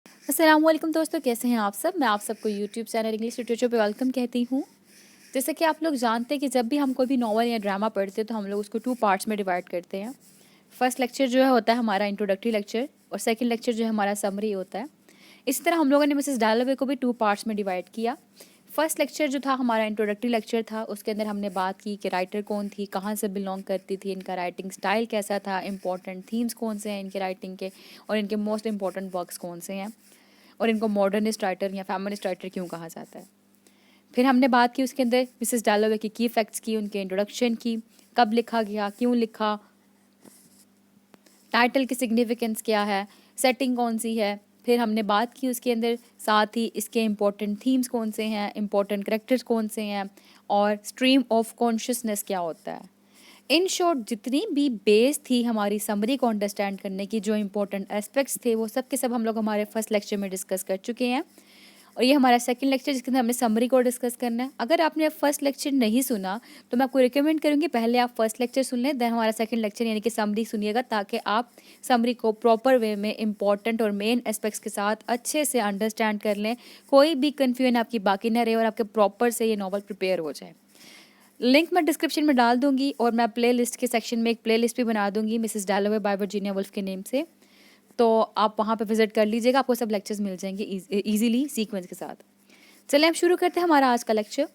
अस्सलामुअलैकुम दोस्तों, कैसे हैं आप सब। मैं आप सबको यूट्यूब चैनल इंग्लिश लिटरेचर पे वेलकम कहती हूँ। जैसे कि आप लोग जानते हैं कि जब भी हम कोई भी नॉवल या ड्रामा पढ़ते हैं तो हम लोग उसको 2 पार्ट्स में डिवाइड करते हैं। फर्स्ट लेक्चर जो है होता है हमारा इंट्रोडक्टरी लेक्चर, और सेकंड लेक्चर जो है हमारा समरी होता है। इसी तरह हम लोगों ने मिसेस डैलोवे को भी 2 पार्ट्स में डिवाइड किया। फर्स्ट लेक्चर जो था हमारा इंट्रोडक्टरी लेक्चर था, उसके अंदर हमने बात की कि राइटर कौन थी, कहाँ से बिलोंग करती थी, इनका राइटिंग स्टाइल कैसा था, इंपॉर्टेंट थीम्स कौन से हैं इनके राइटिंग के, और इनके मोस्ट इंपॉर्टेंट वर्क्स कौन से हैं, और इनको मॉडर्निस्ट राइटर या फेमिनिस्ट राइटर क्यों कहा जाता है। फिर हमने बात की उसके अंदर मिसेस डैलोवे की फैक्ट्स की, उनके इंट्रोडक्शन की, कब लिखा गया, क्यों लिखा, टाइटल की सिग्निफिकेंस क्या है, सेटिंग कौन सी है। फिर हमने बात की उसके अंदर साथ ही इसके इम्पोर्टेंट थीम्स कौन से हैं, इम्पोर्टेंट करेक्टर्स कौन से हैं, और स्ट्रीम ऑफ कॉन्शियसनेस क्या होता है। इन शॉर्ट जितनी भी बेस थी हमारी समरी को अंडरस्टैंड करने की, जो इंपॉर्टेंट एस्पेक्ट्स थे वो सब के सब हम लोग हमारे फर्स्ट लेक्चर में डिस्कस कर चुके हैं। और ये हमारा सेकंड लेक्चर जिसके अंदर हमने समरी को डिस्कस करना है। अगर आपने फर्स्ट लेक्चर नहीं सुना तो मैं आपको रिकमेंड करूँगी पहले आप फर्स्ट लेक्चर सुन लें, देन हमारा सेकंड लेक्चर यानी कि समरी सुनिएगा, ताकि आप समरी को प्रॉपर वे में इंपॉर्टेंट और मेन एस्पेक्ट्स के साथ अच्छे से अंडरस्टैंड कर लें, कोई भी कन्फ्यूजन आपकी बाकी ना रहे और आपके प्रॉपर से ये नॉवल प्रिपेयर हो जाए। लिंक मैं डिस्क्रिप्शन में डाल दूंगी, और मैं प्ले लिस्ट के सेक्शन में एक प्ले लिस्ट भी बना दूंगी Mrs Dalloway by Virginia Woolf के नेम से, तो आप वहाँ पे विजिट कर लीजिएगा, आपको सब लेक्चर्स मिल जाएंगे इजीली सीक्वेंस के साथ। चलिए हम शुरू करते हैं हमारा आज का लेक्चर।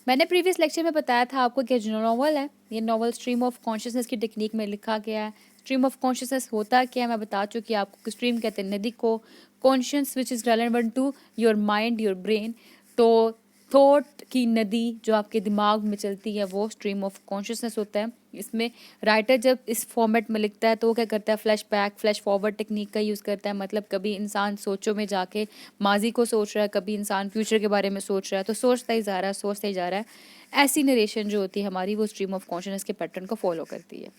मैंने प्रीवियस लेक्चर में बताया था आपको कि जो नॉवल है ये नॉवल स्ट्रीम ऑफ कॉन्शियसनेस की टेक्निक में लिखा गया है। स्ट्रीम ऑफ कॉन्शियसनेस होता क्या है मैं बता चुकी हूँ आपको। स्ट्रीम कहते हैं नदी को, conscious which is relevant to your mind your brain, तो थॉट की नदी जो आपके दिमाग में चलती है वो स्ट्रीम ऑफ कॉन्शियसनेस होता है। इसमें राइटर जब इस फॉर्मेट में लिखता है तो वो क्या करता है, flash back flash forward technique का यूज़ करता है। मतलब कभी इंसान सोचों में जाके माजी को सोच रहा है, कभी इंसान फ्यूचर के बारे में सोच रहा है, तो सोचता ही जा रहा है सोचता ही जा रहा है। ऐसी नरेशन जो होती है हमारी वो स्ट्रीम ऑफ कॉन्शियसनेस के पैटर्न को फॉलो करती है।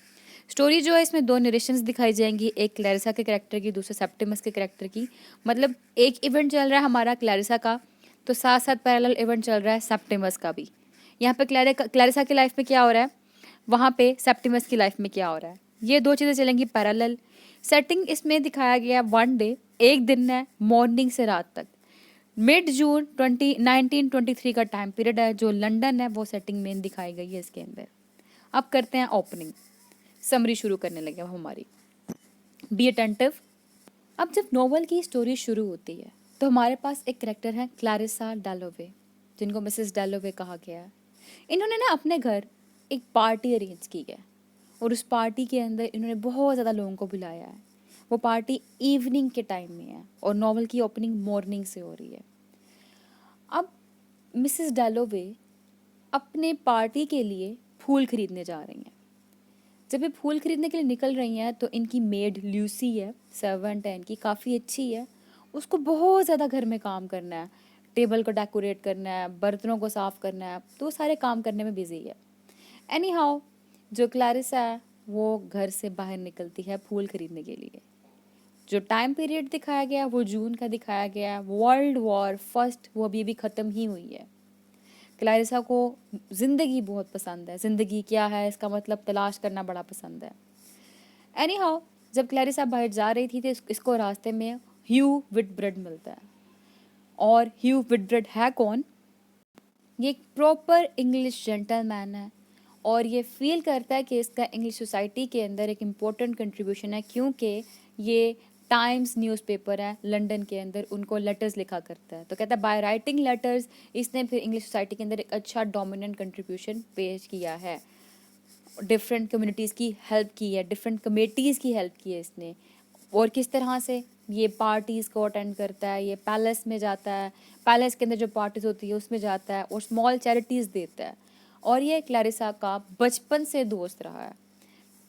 स्टोरी जो है इसमें 2 नरेशंस दिखाई जाएंगी, एक क्लैरिसा के कैरेक्टर की, दूसरे सेप्टिमस के कैरेक्टर की। मतलब एक इवेंट चल रहा है हमारा क्लैरिसा का, तो साथ साथ पैरेलल इवेंट चल रहा है सेप्टिमस का भी। यहाँ पे क्लैरिसा की लाइफ में क्या हो रहा है, वहाँ पे सेप्टिमस की लाइफ में क्या हो रहा है, ये 2 चीज़ें चलेंगी पैरेलल। सेटिंग इसमें दिखाया गया वन डे, एक दिन है, मॉर्निंग से रात तक। मिड जून 1923 का टाइम पीरियड है, जो लंदन है वो सेटिंग मेन दिखाई गई है इसके अंदर। अब करते हैं ओपनिंग, समरी शुरू करने लगे अब हमारी। Be attentive. अब जब नॉवल की स्टोरी शुरू होती है तो हमारे पास एक करेक्टर है क्लैरिसा डैलोवे, जिनको मिसेस डैलोवे कहा गया है। इन्होंने ना अपने घर एक पार्टी अरेंज की है, और उस पार्टी के अंदर इन्होंने बहुत ज़्यादा लोगों को बुलाया है। वो पार्टी इवनिंग के टाइम में है और नॉवल की ओपनिंग मॉर्निंग से हो रही है। अब मिसेस डैलोवे अपने पार्टी के लिए फूल खरीदने जा रही हैं। जब ये फूल खरीदने के लिए निकल रही हैं तो इनकी मेड ल्यूसी है, सर्वेंट है इनकी, काफ़ी अच्छी है। उसको बहुत ज़्यादा घर में काम करना है, टेबल को डेकोरेट करना है, बर्तनों को साफ़ करना है, तो सारे काम करने में बिजी है। एनी हाउ, जो क्लैरिसा है वो घर से बाहर निकलती है फूल खरीदने के लिए। जो टाइम पीरियड दिखाया गया वो जून का दिखाया गया है। वर्ल्ड वॉर फर्स्ट वो अभी ख़त्म ही हुई है। क्लैरिसा को ज़िंदगी बहुत पसंद है, ज़िंदगी क्या है इसका मतलब तलाश करना बड़ा पसंद है। एनी हाउ, जब क्लैरिसा बाहर जा रही थी तो इसको रास्ते में ह्यू विटब्रेड मिलता है। और ह्यू विटब्रेड है कौन? ये एक प्रॉपर इंग्लिश जेंटलमैन है, और ये फील करता है कि इसका इंग्लिश सोसाइटी के अंदर एक इम्पोर्टेंट कंट्रीब्यूशन है, क्योंकि ये टाइम्स न्यूज़पेपर है लंदन के अंदर, उनको लेटर्स लिखा करता है। तो कहता है बाय राइटिंग लेटर्स इसने फिर इंग्लिश सोसाइटी के अंदर एक अच्छा डोमिनेंट कंट्रीब्यूशन पेश किया है। डिफरेंट कम्युनिटीज़ की हेल्प की है, डिफरेंट कमेटीज़ की हेल्प की है इसने। और किस तरह से ये पार्टीज़ को अटेंड करता है, ये पैलेस में जाता है, पैलेस के अंदर जो पार्टीज़ होती है उसमें जाता है, और स्मॉल चैरिटीज़ देता है। और ये क्लैरिसा का बचपन से दोस्त रहा है।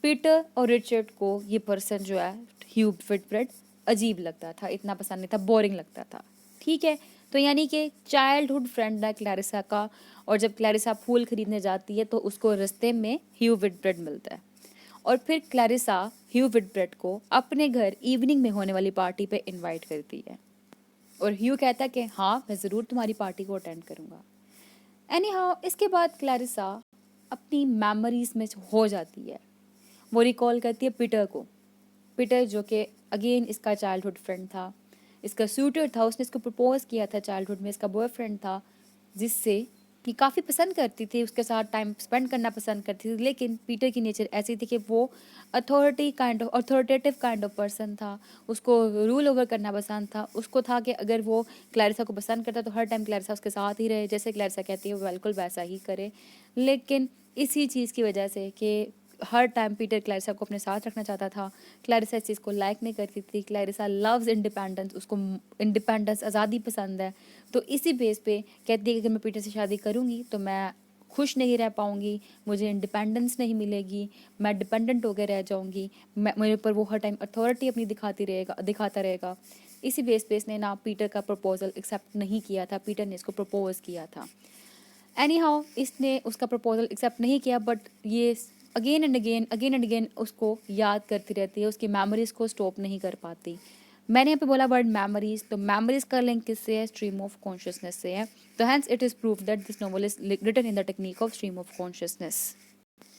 पीटर और रिचर्ड को ये पर्सन जो है ह्यू विटब्रेड अजीब लगता था, इतना पसंद नहीं था, बोरिंग लगता था। ठीक है, तो यानी कि चाइल्डहुड फ्रेंड है क्लैरिसा का। और जब क्लैरिसा फूल खरीदने जाती है तो उसको रास्ते में ह्यू विटब्रेड मिलता है, और फिर क्लैरिसा ह्यू विटब्रेड को अपने घर इवनिंग में होने वाली पार्टी पे इनवाइट करती है। और ह्यू कहता है कि हाँ मैं ज़रूर तुम्हारी पार्टी को अटेंड करूँगा। एनी हाउ, इसके बाद क्लैरिसा अपनी मेमोरीज में हो जाती है। वो रिकॉल करती है पीटर को। पीटर जो कि अगेन इसका चाइल्डहुड फ्रेंड था, इसका सूटर था, उसने इसको प्रपोज किया था चाइल्डहुड में, इसका बॉयफ्रेंड था जिससे ये काफ़ी पसंद करती थी, उसके साथ टाइम स्पेंड करना पसंद करती थी। लेकिन पीटर की नेचर ऐसी थी कि वो अथॉरिटेटिव काइंड ऑफ पर्सन था, उसको रूल ओवर करना पसंद था। उसको था कि अगर वो क्लैरिसा को पसंद करता तो हर टाइम क्लैरिसा उसके साथ ही रहे, जैसे क्लैरिसा कहती है वो बिल्कुल वैसा ही करे। लेकिन इसी चीज़ की वजह से कि हर टाइम पीटर क्लैरिसा को अपने साथ रखना चाहता था, क्लैरिसा इस चीज़ को लाइक नहीं करती थी। क्लैरिसा लव्स इंडिपेंडेंस, उसको इंडिपेंडेंस, आज़ादी पसंद है। तो इसी बेस पे कहती है कि अगर मैं पीटर से शादी करूँगी तो मैं खुश नहीं रह पाऊँगी, मुझे इंडिपेंडेंस नहीं मिलेगी, मैं डिपेंडेंट होकर रह जाऊँगी, मैं मेरे ऊपर वो हर टाइम अथॉरिटी अपनी दिखाता रहेगा। इसी बेस पे इसने ना पीटर का प्रपोजल एक्सेप्ट नहीं किया था, पीटर ने इसको प्रपोज किया था। एनी हाउ इसने उसका प्रपोजल एक्सेप्ट नहीं किया, बट ये अगेन एंड अगेन उसको याद करती रहती है, उसकी मेमोरीज को स्टॉप नहीं कर पाती। मैंने यहाँ पे बोला वर्ड मेमोरीज, तो मेमोरीज का लिंक किससे है? स्ट्रीम ऑफ कॉन्शियसनेस से है। तो hence it is proof that this novel is written in the technique of stream of consciousness.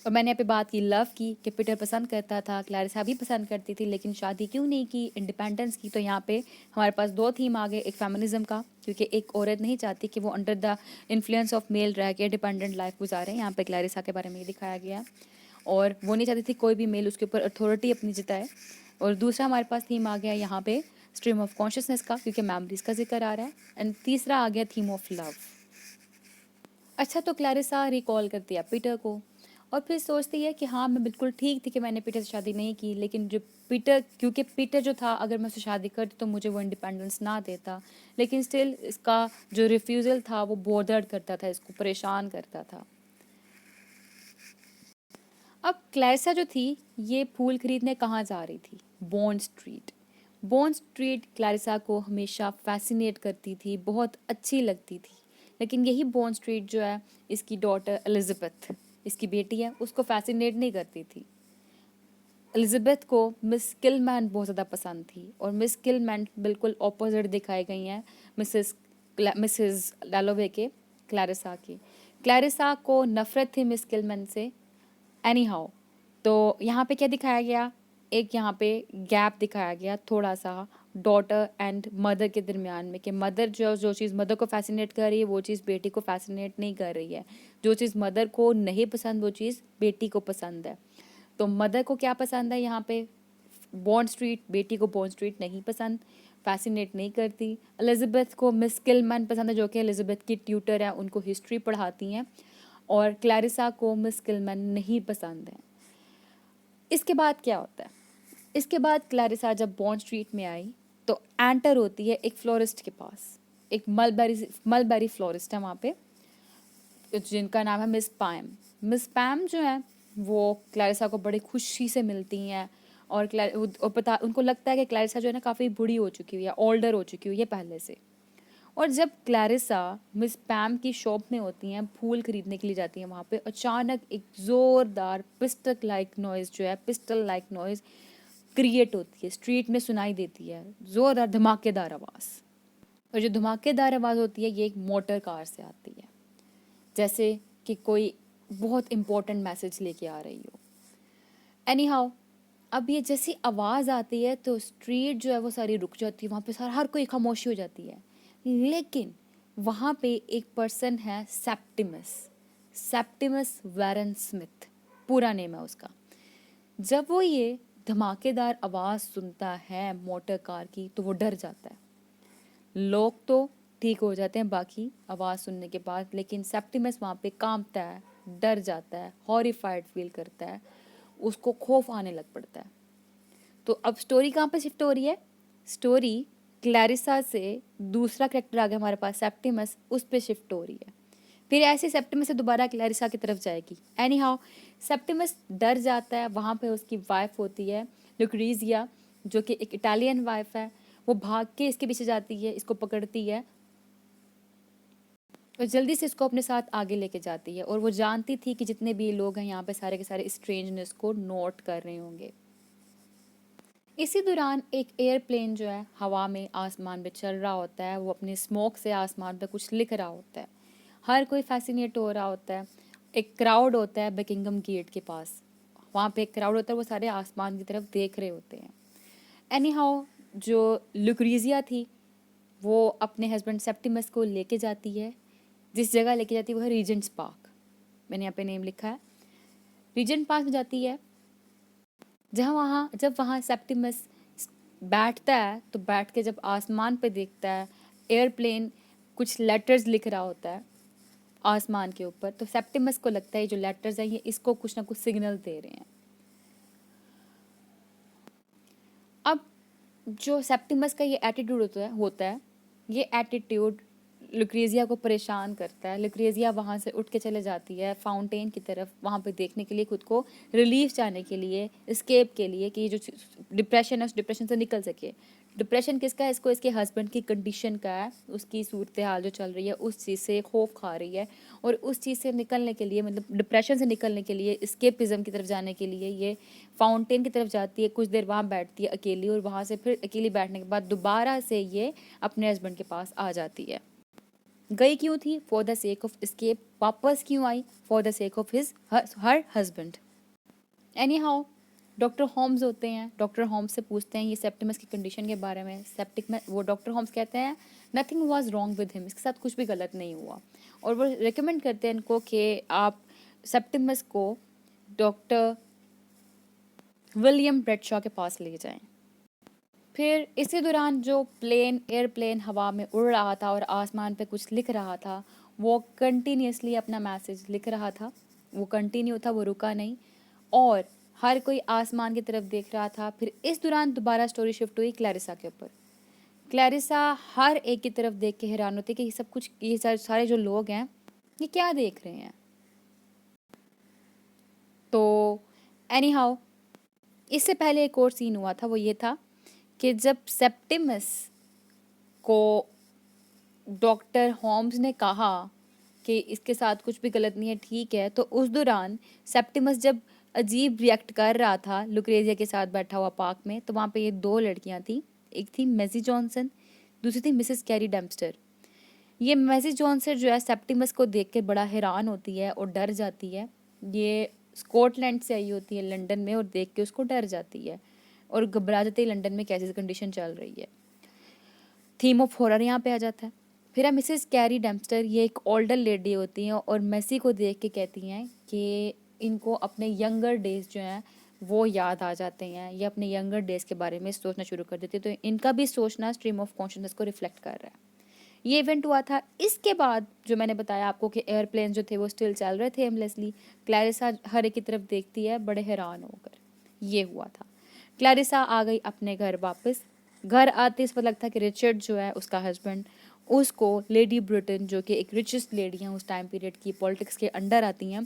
और मैंने यहाँ पे बात की लव की, कि पीटर पसंद करता था, क्लैरिसा भी पसंद करती थी, लेकिन शादी क्यों नहीं की, इंडिपेंडेंस की। तो यहाँ पे हमारे पास दो थीम आ गए, एक फेमिनिज्म का, क्योंकि एक औरत नहीं चाहती कि वो under the influence of male रह के डिपेंडेंट लाइफ गुजारे। यहाँ पे क्लैरिसा के बारे में ये दिखाया गया है, और वो नहीं चाहती थी कोई भी मेल उसके ऊपर अथॉरिटी अपनी जताए। और दूसरा हमारे पास थीम आ गया यहाँ पे स्ट्रीम ऑफ कॉन्शियसनेस का, क्योंकि मेमोरीज का जिक्र आ रहा है। एंड तीसरा आ गया थीम ऑफ लव। अच्छा, तो क्लैरिसा रिकॉल करती है पीटर को, और फिर सोचती है कि हाँ मैं बिल्कुल ठीक थी कि मैंने पीटर से शादी नहीं की, लेकिन जो पीटर, क्योंकि पीटर जो था अगर मैं उससे शादी करती तो मुझे वो इंडिपेंडेंस ना देता, लेकिन स्टिल इसका जो रिफ्यूज़ल था वो बॉदर्ड करता था, इसको परेशान करता था। अब क्लैरिसा जो थी ये फूल खरीदने कहाँ जा रही थी? Bond street. Bond street Clarissa को हमेशा फैसिनेट करती थी, बहुत अच्छी लगती थी। लेकिन यही बॉन्ड स्ट्रीट जो है, इसकी डॉटर एलिजाबेथ, इसकी बेटी है, उसको फैसिनेट नहीं करती थी। एलिजाबेथ को मिस किलमैन बहुत ज़्यादा पसंद थी, और मिस किलमैन बिल्कुल ऑपोजिट दिखाई गई हैं मिसेस लैलोवे के, क्लैरिसा की। क्लैरिसा को नफ़रत थी मिस किलमैन से। एनी हाउ, तो यहाँ पे क्या दिखाया गया, एक यहाँ पे गैप दिखाया गया थोड़ा सा डॉटर एंड मदर के दरमियान में, कि मदर जो चीज़ मदर को फैसिनेट कर रही है वो चीज़ बेटी को फैसिनेट नहीं कर रही है। जो चीज़ मदर को नहीं पसंद वो चीज़ बेटी को पसंद है। तो मदर को क्या पसंद है यहाँ पे? Bond street. बेटी को बॉन्ड स्ट्रीट नहीं पसंद, फैसिनेट नहीं करती। एलिजाबेथ को मिस किलमैन पसंद है, जो कि एलिजाबेथ की ट्यूटर है, उनको हिस्ट्री पढ़ाती हैं। और क्लैरिसा को मिस किलमैन नहीं पसंद है। इसके बाद क्या होता है? इसके बाद क्लैरिसा जब बॉन्ड स्ट्रीट में आई तो एंटर होती है एक फ्लोरिस्ट के पास, एक मलबेरी फ्लोरिस्ट है वहाँ पे, जिनका नाम है मिस पैम। मिस पैम जो है वो क्लैरिसा को बड़ी खुशी से मिलती हैं, और पता उनको लगता है कि क्लैरिसा जो है ना काफ़ी बूढ़ी हो चुकी हुई है, ओल्डर हो चुकी हुई है पहले से। और जब क्लैरिसा मिस पैम की शॉप में होती हैं, फूल खरीदने के लिए जाती हैं, वहाँ पे अचानक एक ज़ोरदार पिस्टल लाइक नॉइज़ क्रिएट होती है, स्ट्रीट में सुनाई देती है, ज़ोरदार धमाकेदार आवाज़। और जो धमाकेदार आवाज़ होती है ये एक मोटर कार से आती है, जैसे कि कोई बहुत इम्पोर्टेंट मैसेज लेके आ रही हो। एनी हाउ, अब ये जैसी आवाज़ आती है तो स्ट्रीट जो है वो सारी रुक जाती है, वहाँ पे सारा हर कोई खामोशी हो जाती है। लेकिन वहाँ पे एक पर्सन है, सेप्टिमस वैरन स्मिथ पूरा नेम है उसका। जब वो ये धमाकेदार आवाज़ सुनता है मोटर कार की तो वो डर जाता है। लोग तो ठीक हो जाते हैं बाकी आवाज़ सुनने के बाद, लेकिन सेप्टिमस वहाँ पे कांपता है, डर जाता है, हॉरिफाइड फील करता है, उसको खौफ आने लग पड़ता है। तो अब स्टोरी कहाँ पे शिफ्ट हो रही है? स्टोरी क्लैरिसा से दूसरा कैरेक्टर आ गया हमारे पास, सेप्टिमस, उस पे शिफ्ट हो रही है। फिर ऐसे सेप्टिमस से दोबारा क्लैरिसा की तरफ जाएगी। एनी हाउ, सेप्टिमस डर जाता है, वहाँ पे उसकी वाइफ होती है लुक्रीजिया, जो कि एक इटालियन वाइफ है। वो भाग के इसके पीछे जाती है, इसको पकड़ती है और जल्दी से इसको अपने साथ आगे लेके जाती है। और वो जानती थी कि जितने भी लोग हैं यहाँ पे सारे के सारे स्ट्रेंजनेस को नोट कर रहे होंगे। इसी दौरान एक एयरप्लेन जो है हवा में आसमान में चल रहा होता है, वो अपनी स्मोक से आसमान पे कुछ लिख रहा होता है, हर कोई फैसिनेट हो रहा होता है। एक क्राउड होता है बकिंगम गेट के पास, वहाँ पे एक क्राउड होता है, वो सारे आसमान की तरफ देख रहे होते हैं। एनी हाउ जो लुक्रीजिया थी वो अपने हस्बैंड सेप्टिमस को लेके जाती है, जिस जगह लेके जाती है वो है रीजेंट्स पार्क। मैंने यहाँ पे नेम लिखा है, रीजेंट पार्क में जाती है, जब वहाँ सेप्टिमस बैठता है तो बैठ के जब आसमान पे देखता है एयरप्लेन कुछ लेटर्स लिख रहा होता है आसमान के ऊपर, तो सेप्टिमस को लगता है जो लेटर्स हैं ये इसको कुछ ना कुछ सिग्नल दे रहे हैं। अब जो सेप्टिमस का ये एटीट्यूड होता है ये एटीट्यूड लुक्रेजिया को परेशान करता है। लुक्रेजिया वहाँ से उठ के चले जाती है फाउंटेन की तरफ, वहाँ पे देखने के लिए, खुद को रिलीफ चाहने के लिए, एस्केप के लिए, कि ये जो डिप्रेशन है उस डिप्रेशन से निकल सके। डिप्रेशन किसका है? इसको इसके हस्बैंड की कंडीशन का है, उसकी सूरत हाल जो चल रही है उस चीज़ से खौफ खा रही है, और उस चीज़ से निकलने के लिए, मतलब डिप्रेशन से निकलने के लिए, एस्केपिज्म की तरफ जाने के लिए ये फाउंटेन की तरफ जाती है, कुछ देर वहाँ बैठती है अकेली, और वहाँ से फिर अकेली बैठने के बाद दोबारा से ये अपने हस्बैंड के पास आ जाती है। गई क्यों थी? For the sake of escape. वापस क्यों आई? For the sake of her husband. Anyhow doctor Holmes होते हैं, डॉक्टर होम्स से पूछते हैं ये सेप्टिमस की कंडीशन के बारे में। वो डॉक्टर होम्स कहते हैं nothing was wrong with him, इसके साथ कुछ भी गलत नहीं हुआ, और वो रिकमेंड करते हैं इनको कि आप सेप्टिमस को डॉक्टर विलियम ब्रेडशॉ के पास ले जाएं। फिर इसी दौरान जो एयरप्लेन हवा में उड़ रहा था और आसमान पे कुछ लिख रहा था, वो कंटिन्यूसली अपना मैसेज लिख रहा था, वो कंटिन्यू था, वो रुका नहीं, और हर कोई आसमान की तरफ देख रहा था। फिर इस दौरान दोबारा स्टोरी शिफ्ट हुई क्लैरिसा के ऊपर। क्लैरिसा हर एक की तरफ देख के हैरान होती कि ये सब कुछ, ये सारे जो लोग हैं ये क्या देख रहे हैं। तो एनी हाउ इससे पहले एक और सीन हुआ था, वो ये था कि जब सेप्टिमस को डॉक्टर होम्स ने कहा कि इसके साथ कुछ भी गलत नहीं है, ठीक है, तो उस दौरान सेप्टिमस जब अजीब रिएक्ट कर रहा था लुक्रेजिया के साथ बैठा हुआ पार्क में, तो वहाँ पे ये दो लड़कियाँ थी, एक थी मेसी जॉनसन, दूसरी थी मिसेस कैरी डेम्पस्टर। ये मेसी जॉनसन जो है सेप्टिमस को देख के बड़ा हैरान होती है और डर जाती है। ये स्कॉटलैंड से आई होती है लंदन में, और देख के उसको डर जाती है और घबरा जाती है लंदन में कैसी कंडीशन चल रही है। थीम ऑफ हॉरर यहाँ पे आ जाता है। फिर है मिसेस कैरी डेम्पस्टर, ये एक ओल्डर लेडी होती हैं और मेसी को देख के कहती हैं कि इनको अपने यंगर डेज जो हैं वो याद आ जाते हैं, ये अपने यंगर डेज के बारे में सोचना शुरू कर देती है, तो इनका भी सोचना स्ट्रीम ऑफ कॉन्शियसनेस को रिफ्लेक्ट कर रहा है। ये इवेंट हुआ था। इसके बाद जो मैंने बताया आपको कि एयरप्लेन जो थे वो स्टिल चल रहे थे एमलेसली। क्लैरिसा हर एक की तरफ देखती है बड़े हैरान होकर। ये हुआ था। क्लैरिसा आ गई अपने घर वापस। घर आते इस पर लगता है कि रिचर्ड जो है उसका हस्बैंड, उसको लेडी ब्रिटेन जो कि एक रिचेस्ट लेडी हैं उस टाइम पीरियड की, पॉलिटिक्स के अंडर आती हैं,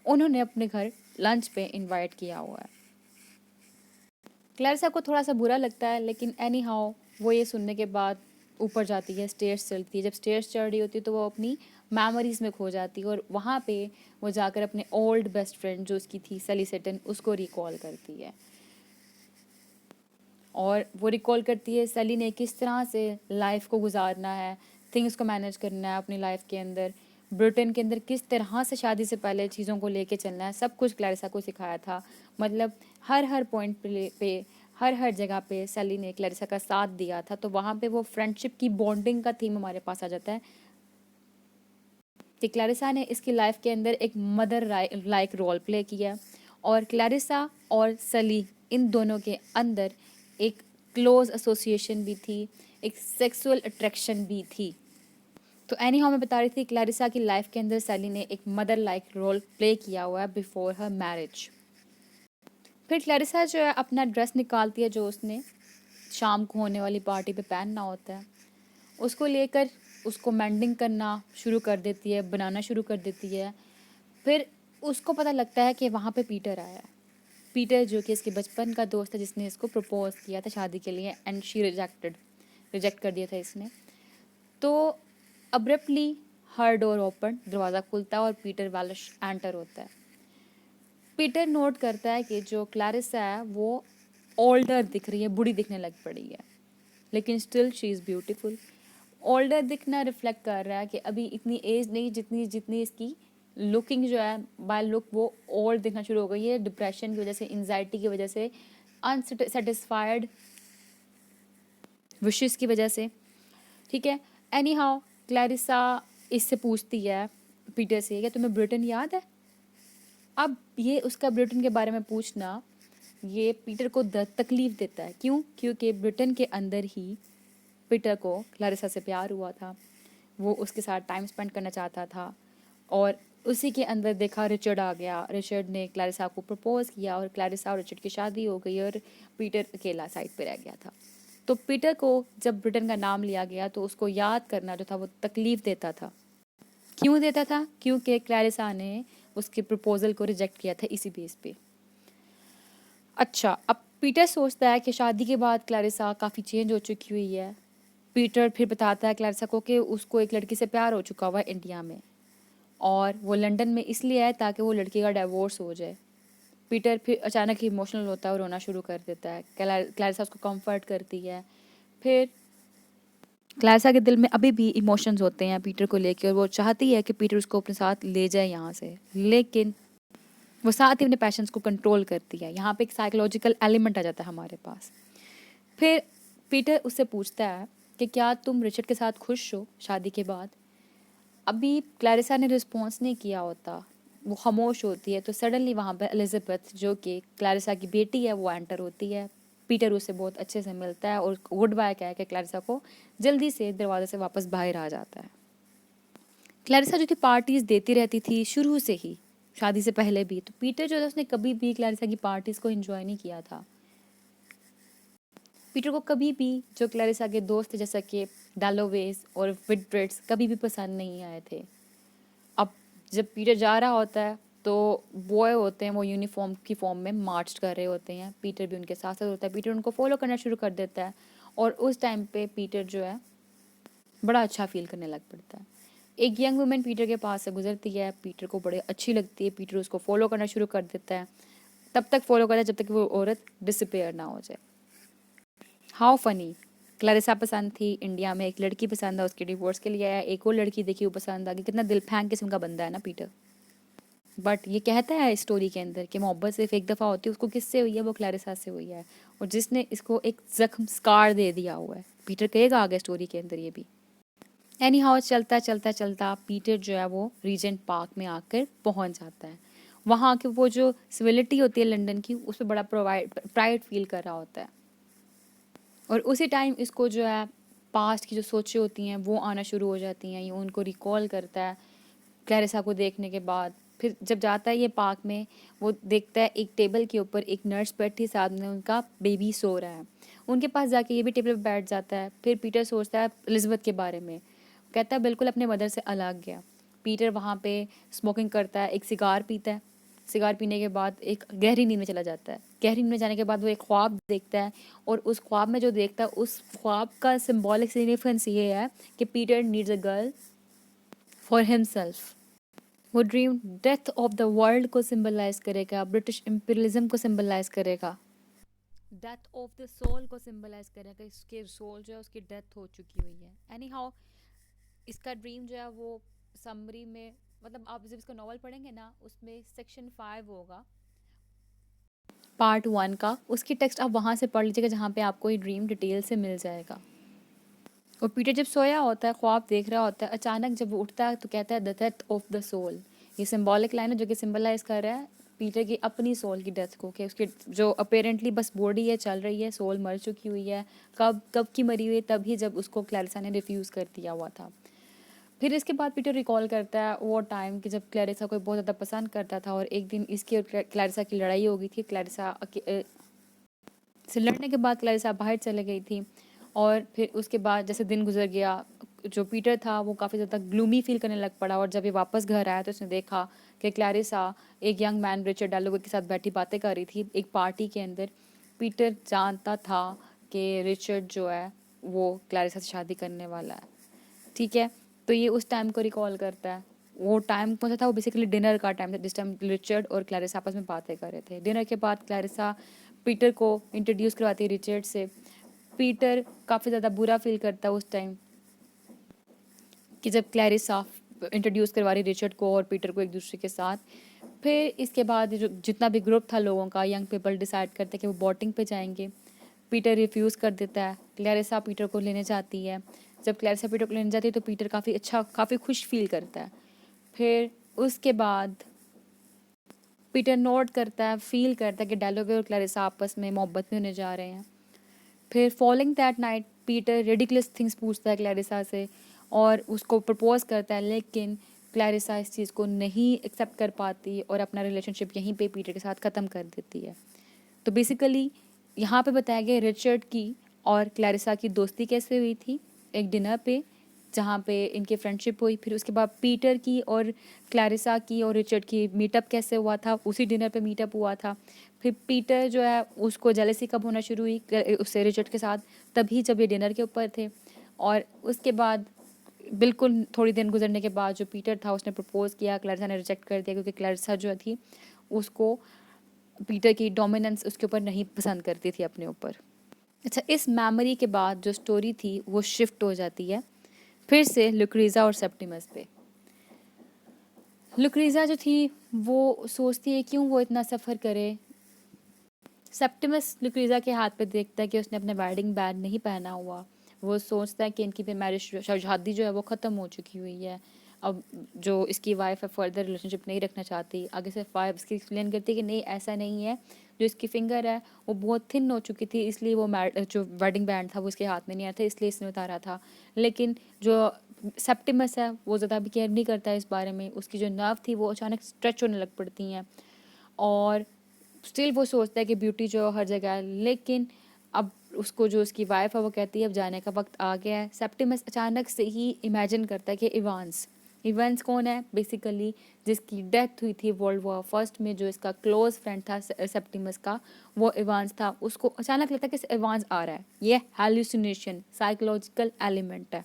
उन्होंने अपने घर लंच पे इनवाइट किया हुआ है। क्लैरिसा को थोड़ा सा बुरा लगता है, लेकिन एनी हाउ वो ये सुनने के बाद ऊपर जाती है, स्टेयर्स चढ़ती है। जब स्टेयर्स चढ़ रही होती है तो वो अपनी मेमोरीज में खो जाती है, और वहाँ पे वो जाकर अपने ओल्ड बेस्ट फ्रेंड जो उसकी थी सली सेटन, उसको रिकॉल करती है। और वो रिकॉल करती है सली ने किस तरह से लाइफ को गुजारना है, थिंग्स को मैनेज करना है अपनी लाइफ के अंदर, ब्रिटेन के अंदर किस तरह से शादी से पहले चीज़ों को लेके चलना है, सब कुछ क्लैरिसा को सिखाया था। मतलब हर पॉइंट पे हर जगह पे सली ने क्लैरिसा का साथ दिया था। तो वहाँ पे वो फ्रेंडशिप की बॉन्डिंग का थीम हमारे पास आ जाता है कि क्लैरिसा ने इसकी लाइफ के अंदर एक मदर लाइक रोल प्ले किया, और क्लैरिसा और सली इन दोनों के अंदर एक क्लोज एसोसिएशन भी थी, एक सेक्सुअल अट्रैक्शन भी थी। तो एनी हाउ मैं बता रही थी क्लैरिसा की लाइफ के अंदर सली ने एक मदर लाइक रोल प्ले किया हुआ है बिफोर हर मैरिज। फिर क्लैरिसा जो है अपना ड्रेस निकालती है जो उसने शाम को होने वाली पार्टी पे पहनना होता है, उसको लेकर उसको मेंडिंग करना शुरू कर देती है, बनाना शुरू कर देती है। फिर उसको पता लगता है कि वहाँ पे पीटर आया है, पीटर जो कि इसके बचपन का दोस्त है जिसने इसको प्रपोज किया था शादी के लिए, एंड शी रिजेक्ट कर दिया था इसने। तो अब्रप्टली हर डोर ओपन, दरवाज़ा खुलता है और पीटर वैलिश एंटर होता है। पीटर नोट करता है कि जो क्लैरिसा है वो ओल्डर दिख रही है, बूढ़ी दिखने लग पड़ी है, लेकिन still she is beautiful. Older दिखना रिफ्लेक्ट कर रहा है कि अभी इतनी एज नहीं जितनी जितनी इसकी लुकिंग जो है बाय लुक वो ओल्ड दिखना शुरू हो गई है, डिप्रेशन की वजह से, एंजाइटी की वजह से, अनसेटिस्फाइड विशेस की वजह से, ठीक है। एनी हाउ क्लैरिसा इससे पूछती है पीटर से, क्या तुम्हें ब्रिटेन याद है? अब ये उसका ब्रिटेन के बारे में पूछना ये पीटर को तकलीफ देता है। क्यों? क्योंकि ब्रिटेन के अंदर ही पीटर को क्लैरिसा से प्यार हुआ था, वो उसके साथ टाइम स्पेंड करना चाहता था, और उसी के अंदर देखा रिचर्ड आ गया। रिचर्ड ने क्लैरिसा को प्रपोज किया और क्लैरिसा और रिचर्ड की शादी हो गई और पीटर अकेला साइड पे रह गया था। तो पीटर को जब ब्रिटेन का नाम लिया गया तो उसको याद करना जो था वो तकलीफ देता था। क्यों देता था? क्योंकि क्लैरिसा ने उसके प्रपोजल को रिजेक्ट किया था इसी बेस पे। अच्छा, अब पीटर सोचता है कि शादी के बाद क्लैरिसा काफ़ी चेंज हो चुकी हुई है। पीटर फिर बताता है क्लैरिसा को कि उसको एक लड़की से प्यार हो चुका हुआ है इंडिया में, और वो लंदन में इसलिए है ताकि वो लड़की का डिवोर्स हो जाए। पीटर फिर अचानक ही इमोशनल होता है और रोना शुरू कर देता है। क्लैरिसा उसको कंफर्ट करती है। फिर क्लैरिसा के दिल में अभी भी इमोशंस होते हैं पीटर को लेकर, और वो चाहती है कि पीटर उसको अपने साथ ले जाए यहाँ से, लेकिन वो साथ ही अपने पैशंस को कंट्रोल करती है। यहाँ पे एक साइकोलॉजिकल एलिमेंट आ जाता है हमारे पास। फिर पीटर उससे पूछता है कि क्या तुम रिचर्ड के साथ खुश हो शादी के बाद? अभी क्लैरिसा ने रिस्पॉन्स नहीं किया होता, वो खामोश होती है। तो सडनली वहाँ पर एलिजाबेथ जो कि क्लैरिसा की बेटी है वो एंटर होती है। पीटर उससे बहुत अच्छे से मिलता है और गुड बाय कह के क्लैरिसा को जल्दी से दरवाजे से वापस बाहर आ जाता है। क्लैरिसा जो कि पार्टीज देती रहती थी शुरू से ही, शादी से पहले भी, तो पीटर जो है उसने कभी भी क्लैरिसा की पार्टीज को एंजॉय नहीं किया था। पीटर को कभी भी जो क्लैरिसा के दोस्त जैसा कि डालोवेस और विटब्रेड्स कभी भी पसंद नहीं आए थे। अब जब पीटर जा रहा होता है तो बॉय होते हैं वो यूनिफॉर्म की फॉर्म में मार्च कर रहे होते हैं, पीटर भी उनके साथ साथ होता है। पीटर उनको फॉलो करना शुरू कर देता है और उस टाइम पे पीटर जो है बड़ा अच्छा फील करने लग पड़ता है। एक यंग वुमेन पीटर के पास से गुजरती है, पीटर को बड़े अच्छी लगती है। पीटर उसको फॉलो करना शुरू कर देता है, तब तक फॉलो करता है जब तक वो औरत डिसअपेयर ना हो जाए। हाउ फनी, क्लैरिसा पसंद थी, इंडिया में एक लड़की पसंद है, उसके डिवोर्स के लिए आया, एक और लड़की देखी वो पसंद आ गई। कितना दिल फेंक किस्म का बंदा है ना पीटर। बट ये कहता है स्टोरी के अंदर कि मोहब्बत सिर्फ एक दफ़ा होती है, उसको किससे हुई है? वो क्लैरिसा से हुई है, और जिसने इसको एक जख्म स्कार दे दिया हुआ है। पीटर कहेगा आगे स्टोरी के अंदर ये भी। एनी हाउ चलता चलता चलता पीटर जो है वो रीजेंट पार्क में आकर पहुंच जाता है। वहाँ की वो जो सिविलिटी होती है लंदन की, उस पर बड़ा प्राइड फील कर रहा होता है। और उसी टाइम इसको जो है पास्ट की जो सोचें होती हैं वो आना शुरू हो जाती हैं, ये उनको रिकॉल करता है क्लैरिसा को देखने के बाद। फिर जब जाता है ये पार्क में, वो देखता है एक टेबल के ऊपर एक नर्स बैठी, साथ में उनका बेबी सो रहा है। उनके पास जाके ये भी टेबल पर बैठ जाता है। फिर पीटर सोचता है एलिजाबेथ के बारे में, कहता है बिल्कुल अपने मदर से अलग गया। पीटर वहाँ पे स्मोकिंग करता है, एक सिगार पीता है। सिगार पीने के बाद एक गहरी नींद में चला जाता है। गहरी नींद में जाने के बाद वो एक ख्वाब देखता है, और उस ख्वाब में जो देखता है उस ख्वाब का सिंबॉलिक सिग्निफिकेंस ये है कि Peter needs a girl for himself. वो dream death of the world को सिंबलाइज करेगा, ब्रिटिश इम्पीरियलिज्म को सिंबलाइज करेगा, डेथ ऑफ द सोल को सिंबलाइज करेगा। इसके सोल जो है उसकी डेथ हो चुकी हुई है। एनी हाउ इसका ड्रीम जो है वो समरी में, मतलब आप जब इसका नॉवल पढ़ेंगे ना उसमें सेक्शन 5 होगा पार्ट 1 का, उसकी टेक्स्ट आप वहाँ से पढ़ लीजिएगा जहाँ पे आपको ये ड्रीम डिटेल से मिल जाएगा। और पीटर जब सोया होता है, ख्वाब देख रहा होता है, अचानक जब वो उठता है तो कहता है the death of the soul. ये सिंबॉलिक लाइन है जो कि सिंबलाइज कर रहा है पीटर की अपनी सोल की डेथ को, कि उसकी जो अपेरेंटली बस बॉडी है चल रही है, सोल मर चुकी हुई है। कब कब की मरी हुई? तभी जब उसको क्लैरिसा ने रिफ्यूज़ कर दिया हुआ था। फिर इसके बाद पीटर रिकॉल करता है वो टाइम कि जब क्लैरिसा को बहुत ज़्यादा पसंद करता था, और एक दिन इसकी और क्लैरिसा की लड़ाई हो गई थी। क्लैरिसा से लड़ने के बाद क्लैरिसा बाहर चले गई थी, और फिर उसके बाद जैसे दिन गुजर गया, जो पीटर था वो काफ़ी ज़्यादा ग्लूमी फील करने लग पड़ा। और जब ये वापस घर आया तो उसने देखा कि क्लैरिसा एक यंग मैन रिचर्ड डालोवे के साथ बैठी बातें कर रही थी एक पार्टी के अंदर। पीटर जानता था कि रिचर्ड जो है वो क्लैरिसा से शादी करने वाला है, ठीक है। तो ये उस टाइम को रिकॉल करता है। वो टाइम कौन सा था? वो बेसिकली डिनर का टाइम था, जिस टाइम रिचर्ड और क्लैरिसा आपस में बातें कर रहे थे। डिनर के बाद क्लैरिसा पीटर को इंट्रोड्यूस करवाती है रिचर्ड से। पीटर काफ़ी ज़्यादा बुरा फील करता है उस टाइम कि जब क्लैरिसा इंट्रोड्यूस करवा रही रिचर्ड को और पीटर को एक दूसरे के साथ। फिर इसके बाद जो जितना भी ग्रुप था लोगों का, यंग पीपल डिसाइड करते कि वो बोटिंग पे जाएंगे। पीटर रिफ्यूज़ कर देता है। क्लैरिसा पीटर को लेने जाती है। जब क्लैरिसा पीटर को लेने जाती है तो पीटर काफ़ी खुश फील करता है। फिर उसके बाद पीटर नोट करता है, फील करता है कि डेलोवे और क्लैरिसा आपस में मोहब्बत में होने जा रहे हैं। फिर following that night Peter ridiculous things पूछता है क्लैरिसा से और उसको प्रपोज करता है, लेकिन क्लैरिसा इस चीज़ को नहीं एक्सेप्ट कर पाती और अपना रिलेशनशिप यहीं पे पीटर के साथ ख़त्म कर देती है। तो बेसिकली यहाँ पे बताया गया रिचर्ड की और क्लैरिसा की दोस्ती कैसे हुई थी एक डिनर पे, जहाँ पे इनकी फ्रेंडशिप हुई। फिर उसके बाद पीटर की और क्लैरिसा की और रिचर्ड की मीटअप कैसे हुआ था, उसी डिनर पे मीटअप हुआ था। फिर पीटर जो है उसको जेलसी कब होना शुरू हुई उससे रिचर्ड के साथ, तभी जब ये डिनर के ऊपर थे। और उसके बाद बिल्कुल थोड़ी दिन गुजरने के बाद जो पीटर था उसने प्रपोज किया, क्लैरिसा ने रिजेक्ट कर दिया क्योंकि क्लैरिसा जो थी उसको पीटर की डोमिनेंस उसके ऊपर नहीं पसंद करती थी अपने ऊपर। अच्छा, इस मेमोरी के बाद जो स्टोरी थी वो शिफ्ट हो जाती है फिर से लुक्रीजा और सेप्टिमस पे। लुक्रीजा जो थी वो सोचती है क्यों वो इतना सफ़र करे। सेप्टिमस लुक्रीजा के हाथ पे देखता है कि उसने अपना वेडिंग बैंड नहीं पहना हुआ। वो सोचता है कि इनकी भी मैरिज शादी जो है वो ख़त्म हो चुकी हुई है। अब जो इसकी वाइफ है फर्दर रिलेशनशिप नहीं रखना चाहती। आगे से वाइफ इसकी एक्सप्लेन करती है कि नहीं ऐसा नहीं है, जो इसकी फिंगर है वो बहुत थिन हो चुकी थी इसलिए वो जो वेडिंग बैंड था वो इसके हाथ में नहीं आया था इसलिए इसने उतारा था। लेकिन जो सेप्टिमस है वो ज़्यादा भी केयर नहीं करता है इस बारे में। उसकी जो नर्व थी वो अचानक स्ट्रेच होने लग पड़ती हैं और स्टिल वो सोचता है कि ब्यूटी जो हर जगह है। लेकिन अब उसको जो उसकी वाइफ है वो कहती है अब जाने का वक्त आ गया है। सेप्टिमस अचानक से ही इमेजिन करता है कि इवांस कौन है, बेसिकली जिसकी डेथ हुई थी वर्ल्ड वॉर फर्स्ट में, जो इसका क्लोज फ्रेंड था सेप्टिमस का, वो इवांस था। उसको अचानक लगता है कि इवांस आ रहा है। ये हेलुसिनेशन साइकोलॉजिकल एलिमेंट है,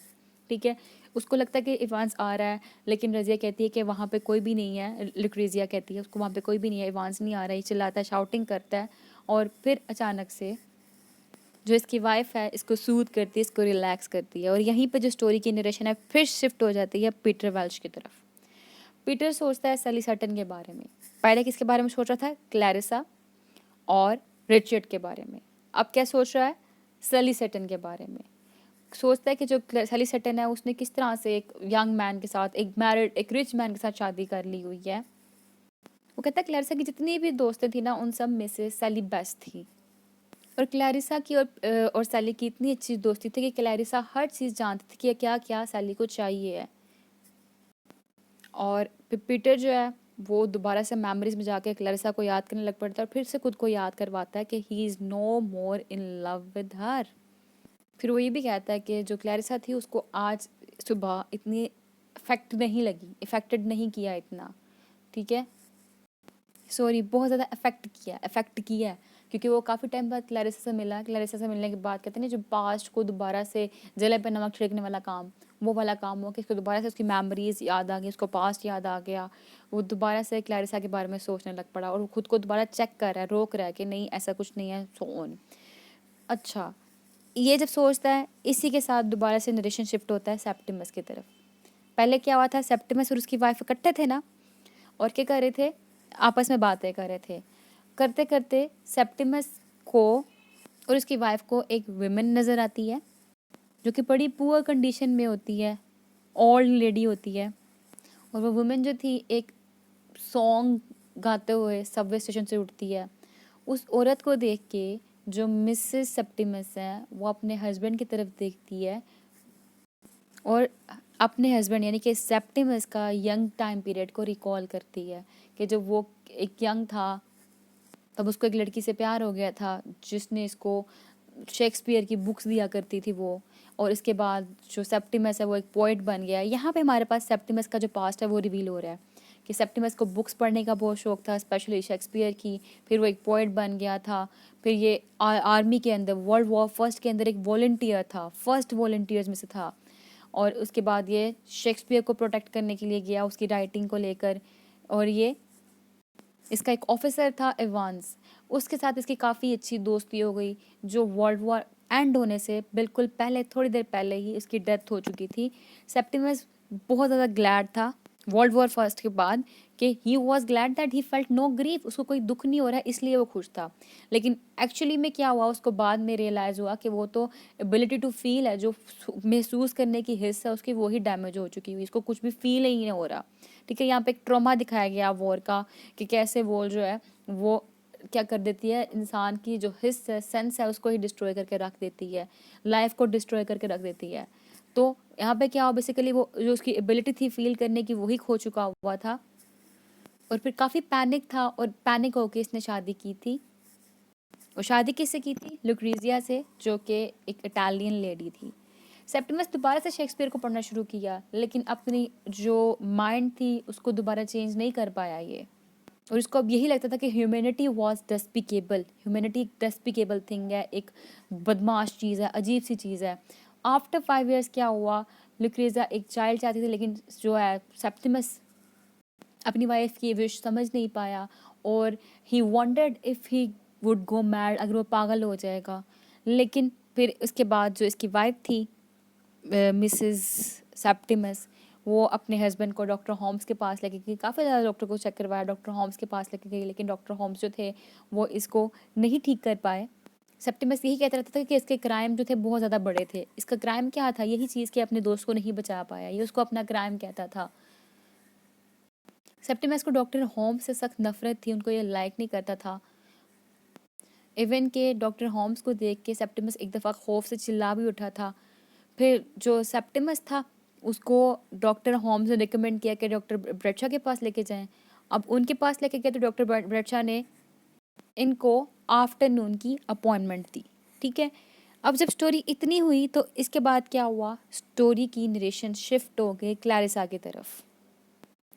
ठीक है। उसको लगता है कि इवांस आ रहा है, लेकिन रजिया कहती है कि वहाँ पे कोई भी नहीं है। लुक्रेजिया कहती है उसको वहाँ पे कोई भी नहीं है, इवांस नहीं आ रहा है। चिल्लाता है, शाउटिंग करता है और फिर अचानक से जो इसकी वाइफ है इसको सूद करती है, इसको रिलैक्स करती है। और यहीं पे जो स्टोरी की नरेशन है फिर शिफ्ट हो जाती है पीटर वेल्च की तरफ। पीटर सोचता है सैली सटन के बारे में। पहले किसके बारे में सोच रहा था? क्लैरिसा और रिचर्ड के बारे में। अब क्या सोच रहा है? सैली सटन के बारे में। सोचता है कि जो सैली सटन है उसने किस तरह से एक यंग मैन के साथ, एक रिच मैन के साथ शादी कर ली हुई है। वो कहता है क्लैरिसा की जितनी भी दोस्तें थी ना उन सब में से सैली बेस्ट थी। और क्लैरिसा की और सैली की इतनी अच्छी दोस्ती थी कि क्लैरिसा हर चीज़ जानती थी कि क्या क्या सैली को चाहिए है। और पीटर जो है वो दोबारा से मेमोरीज में जाके क्लैरिसा को याद करने लग पड़ता है और फिर से खुद को याद करवाता है कि he is no more in love with her. फिर वो ये भी कहता है कि जो क्लैरिसा थी उसको आज सुबह इतनी इफ़ेक्टेड नहीं किया इतना, ठीक है, सॉरी, बहुत ज़्यादा अफेक्ट किया है क्योंकि वो काफ़ी टाइम बाद क्लैरिसा से मिला। क्लैरिसा से मिलने के बाद कहते हैं ना जो पास्ट को दोबारा से जले पे नमक छिड़कने वाला काम, वो वाला काम हुआ कि उसको दोबारा से उसकी मेमोरीज याद आ गई, उसको पास्ट याद आ गया। वो दोबारा से क्लैरिसा के बारे में सोचने लग पड़ा और वो खुद को दोबारा चेक कर रहा है, रोक रहा है कि नहीं ऐसा कुछ नहीं है, सो ऑन। अच्छा, ये जब सोचता है इसी के साथ दोबारा से नरेशन शिफ्ट होता है सेप्टिमस की तरफ। पहले क्या हुआ था, सेप्टिमस और उसकी वाइफ इकट्ठे थे ना, और क्या कर रहे थे, आपस में बातें कर रहे थे। करते करते सेप्टिमस को और उसकी वाइफ को एक विमेन नज़र आती है जो कि बड़ी पुअर कंडीशन में होती है, ओल्ड लेडी होती है। और वो वुमेन जो थी एक सॉन्ग गाते हुए सबवे स्टेशन से उठती है। उस औरत को देख के जो मिसेस सेप्टिमस है वो अपने हस्बैंड की तरफ देखती है और अपने हस्बैंड यानी कि सेप्टिमस का यंग टाइम पीरियड को रिकॉल करती है कि जब वो एक यंग था तब उसको एक लड़की से प्यार हो गया था जिसने इसको शेक्सपियर की बुक्स दिया करती थी वो। और इसके बाद जो सेप्टिमस है वो एक पोइट बन गया। यहाँ पे हमारे पास सेप्टिमस का जो पास्ट है वो रिवील हो रहा है कि सेप्टिमस को बुक्स पढ़ने का बहुत शौक था, स्पेशली शेक्सपियर की। फिर वो एक पोइट बन गया था। फिर ये आर्मी के अंदर वर्ल्ड वॉर फर्स्ट के अंदर एक वॉल्टियर था, फर्स्ट वॉल्टियर्स में से था। और उसके बाद ये शेक्सपियर को प्रोटेक्ट करने के लिए गया उसकी राइटिंग को लेकर। और ये इसका एक ऑफिसर था इवांस, उसके साथ इसकी काफ़ी अच्छी दोस्ती हो गई जो वर्ल्ड वॉर एंड होने से बिल्कुल पहले, थोड़ी देर पहले ही इसकी डेथ हो चुकी थी। सेप्टिमस बहुत ज़्यादा ग्लैड था वर्ल्ड वॉर फर्स्ट के बाद कि he was glad that he felt no grief, उसको कोई दुख नहीं हो रहा है इसलिए वो खुश था। लेकिन एक्चुअली में क्या हुआ, उसको बाद में रियलाइज़ हुआ कि वो तो एबिलिटी टू फील है, जो महसूस करने की हिस्स है उसकी, वो ही डैमेज हो चुकी हुई, इसको कुछ भी फील ही नहीं हो रहा। ठीक है, यहाँ पे एक ट्रॉमा दिखाया गया वॉर का, कि कैसे वॉर जो है वो क्या कर देती है, इंसान की जो हिस्स है, सेंस है, उसको ही डिस्ट्रॉय करके रख देती है, लाइफ को डिस्ट्रॉय करके रख देती है। तो यहाँ पे क्या हुआ, बेसिकली वो जो उसकी एबिलिटी थी फील करने की, वही खो चुका हुआ था। और फिर काफ़ी पैनिक था, और पैनिक होके इसने शादी की थी। और शादी किससे की थी? लुक्रीजिया से, जो कि एक इटालियन लेडी थी। सेप्टिमस दोबारा से शेक्सपियर को पढ़ना शुरू किया, लेकिन अपनी जो माइंड थी उसको दोबारा चेंज नहीं कर पाया ये। और उसको अब यही लगता था कि ह्यूमैनिटी वॉज डेस्पिकेबल, ह्यूमैनिटी एक डेस्पिकेबल थिंग है, एक बदमाश चीज़ है, अजीब सी चीज़ है। आफ्टर 5 years क्या हुआ, लुक्रीजिया एक चाइल्ड चाहती थी, लेकिन जो है सेप्टिमस अपनी वाइफ की विश समझ नहीं पाया, और he wanted if he would go mad, अगर वो पागल हो जाएगा। लेकिन फिर उसके बाद जो इसकी वाइफ थी मिसेस सेप्टिमस, वो अपने हस्बैंड को डॉक्टर होम्स के पास लेके गई, काफ़ी ज़्यादा डॉक्टर को चेक करवाया, डॉक्टर होम्स के पास लेके गई, लेकिन डॉक्टर होम्स जो थे वो इसको नहीं ठीक कर पाए। सेप्टिमस यही कहता रहता था कि इसके क्राइम जो थे बहुत ज़्यादा बड़े थे। इसका क्राइम क्या था? यही चीज़ कि अपने दोस्त को नहीं बचा पाया, ये उसको अपना क्राइम कहता था। सेप्टिमस को डॉक्टर होम्स से सख्त नफरत थी, उनको ये लाइक नहीं करता था। इवन के डॉक्टर होम्स को देख के सेप्टिमस एक दफ़ा खौफ से चिल्ला भी उठा था। फिर जो सेप्टिमस था उसको डॉक्टर होम्स ने रिकमेंड किया कि डॉक्टर ब्रेडशा के पास लेके जाएं। अब उनके पास लेके गए तो डॉक्टर ब्रेडशा ने इनको आफ्टरनून की अपॉइंटमेंट दी। ठीक है, अब जब स्टोरी इतनी हुई तो इसके बाद क्या हुआ, स्टोरी की नरेशन शिफ्ट हो गई क्लैरिसा की तरफ,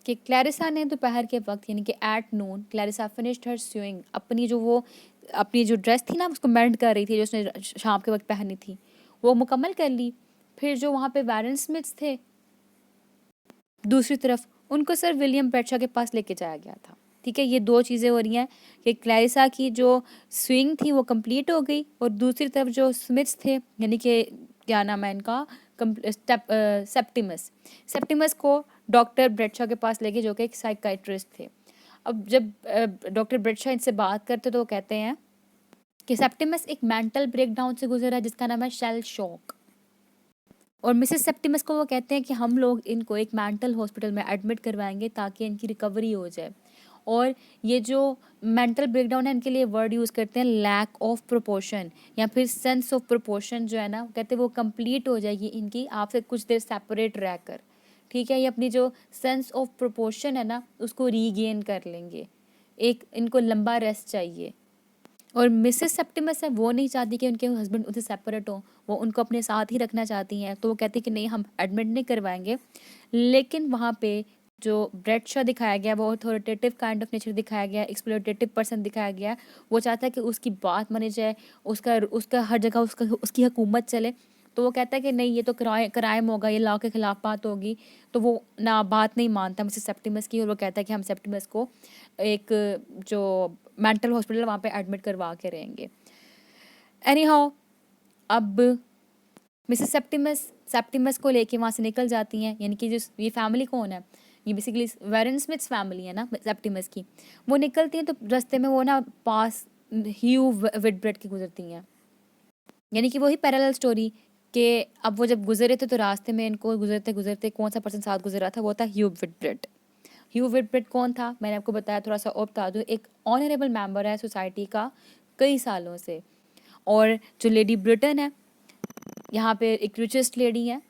कि क्लैरिसा ने दोपहर के वक्त यानी कि at noon Clarissa finished her sewing, अपनी जो ड्रेस थी ना उसको मेंड कर रही थी, जो उसने शाम के वक्त पहनी थी, वो मुकम्मल कर ली। फिर जो वहाँ पे वारन स्मिथ्स थे दूसरी तरफ, उनको सर विलियम ब्रेडशा के पास लेके जाया गया था। ठीक है, ये दो चीज़ें हो रही हैं कि क्लैरिसा की जो स्विंग थी वो कंप्लीट हो गई, और दूसरी तरफ जो स्मिथ्स थे यानी कि क्या नाम है इनका, सेप्टिमस, सेप्टिमस को डॉक्टर ब्रेडशा के पास लेके, जो कि एक साइकाइट्रिस्ट थे। अब जब डॉक्टर ब्रेडशा इनसे बात करते तो वो कहते हैं कि सेप्टिमस एक मेंटल ब्रेकडाउन से गुजरा है जिसका नाम है शेल शॉक। और मिसेस सेप्टिमस को वो कहते हैं कि हम लोग इनको एक मेंटल हॉस्पिटल में एडमिट करवाएंगे ताकि इनकी रिकवरी हो जाए। और ये जो मेंटल ब्रेकडाउन है इनके लिए वर्ड यूज़ करते हैं लैक ऑफ प्रोपोर्शन, या फिर सेंस ऑफ प्रोपोर्शन जो है ना, कहते हैं वो कंप्लीट हो जाएगी इनकी आपसे कुछ देर सेपरेट रहकर। ठीक है, ये अपनी जो सेंस ऑफ प्रोपोर्शन है ना उसको रीगेन कर लेंगे, एक इनको लंबा रेस्ट चाहिए। और मिसेस सेप्टिमस है वो नहीं चाहती कि उनके हस्बैंड उनसे सेपरेट हो, वो उनको अपने साथ ही रखना चाहती हैं। तो वो कहती कि नहीं, हम एडमिट नहीं करवाएंगे। लेकिन वहाँ पे जो ब्रेडशा दिखाया गया वो अथॉरिटेटिव काइंड ऑफ नेचर दिखाया गया, एक्सप्लोटेटिव पर्सन दिखाया गया। वो चाहता है कि उसकी बात मानी जाए, उसका उसका हर जगह उसकी हुकूमत चले। तो वो कहता है कि नहीं, ये तो क्राइम होगा, ये लॉ के खिलाफ बात होगी। तो वो ना बात नहीं मानता मिसेस सेप्टिमस की, और वो कहता है कि हम सेप्टिमस को एक जो मेंटल हॉस्पिटल वहाँ पे एडमिट करवा के रहेंगे। एनी हाउ, अब मिसेस सेप्टिमस को लेके वहाँ से निकल जाती हैं, यानी कि जो ये फैमिली कौन है, ये बेसिकली वारन स्मिथ्स फैमिली है ना सेप्टिमस की। वो निकलती हैं तो रास्ते में वो ना पास ह्यू विडब्रेड की गुजरती हैं, यानी कि वही पैरेलल स्टोरी कि अब वो जब गुजरे थे तो रास्ते में इनको गुजरते गुजरते कौन सा पर्सन साथ गुजरा था, वो था ह्यू विडब्रेड। ह्यू विडब्रेड कौन था, मैंने आपको बताया, थोड़ा सा और बता दूँ, एक ऑनरेबल मेंबर है सोसाइटी का कई सालों से। और जो लेडी ब्रिटन है यहाँ पे एक रिचेस्ट लेडी है,